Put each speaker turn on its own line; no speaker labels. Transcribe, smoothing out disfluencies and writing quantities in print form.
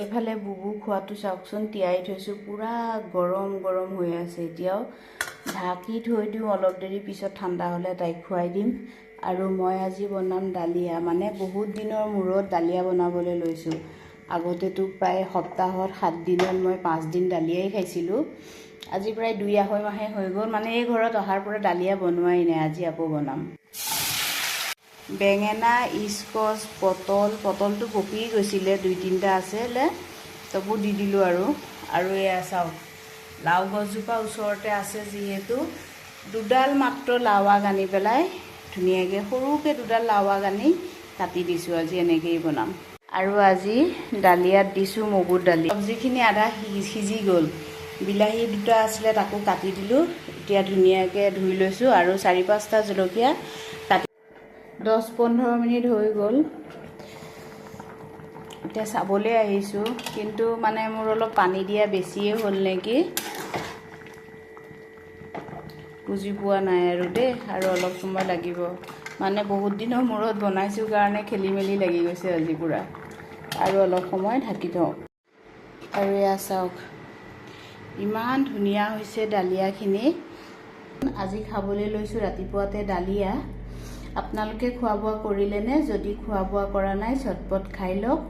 এফালে বুবু খোৱাটো চাওকচোন তিয়াই থৈছোঁ পুৰা গৰম গৰম হৈ আছে এতিয়াও ঢাকি থৈ দিওঁ অলপ দেৰি পিছত ঠাণ্ডা হ'লে তাইক খুৱাই দিম আৰু মই আজি বনাম ডালিয়া মানে বহুত দিনৰ মূৰত ডালিয়া বনাবলৈ লৈছোঁ আগতেতো প্ৰায় সপ্তাহত 7 দিনত মই 5 দিন ডালিয়াই খাইছিলোঁ আজি প্ৰায় 2-2.5 মাহে হৈ গ'ল মানে এই ঘৰত অহাৰ পৰা ডালিয়া বনোৱাই নাই আজি আকৌ বনাম বেঙেনা ইস্কছ পটলটো পকি গৈছিলে 2-3টা আছিলে তবু দি দিলোঁ আৰু এয়া চাওক লাও গছজোপা ওচৰতে আছে যিহেতু দুডাল মাত্ৰ লাও আগ আনি পেলাই ধুনীয়াকৈ সৰুকৈ দুডাল লাও আগ আনি কাটি দিছোঁ আজি এনেকৈয়ে বনাম আৰু আজি ডালিয়াত দিছোঁ মগুৰ দালি চব্জিখিনি আধা সিজি গ'ল বিলাহী 2টা আছিলে তাকো কাটি দিলোঁ এতিয়া ধুনীয়াকৈ ধুই লৈছোঁ আৰু 4-5টা জলকীয়া কাটি 10-15 মিনিট হৈ গ'ল এতিয়া চাবলৈ আহিছোঁ কিন্তু মানে মোৰ অলপ পানী দিয়া বেছিয়ে হ'ল নেকি বুজি পোৱা নাই আৰু দেই আৰু অলপ সময় লাগিব মানে বহুত দিনৰ মূৰত বনাইছোঁ কাৰণে খেলি মেলি লাগি গৈছে আজি পুৰা আৰু অলপ সময় ঢাকি থওঁ আৰু এয়া চাওক ইমান ধুনীয়া হৈছে ডালিয়াখিনি আজি খাবলৈ লৈছোঁ ৰাতিপুৱাতে ডালিয়া আপোনালোকে খোৱা বোৱা কৰিলেনে যদি খোৱা বোৱা কৰা নাই চটপট খাই লওক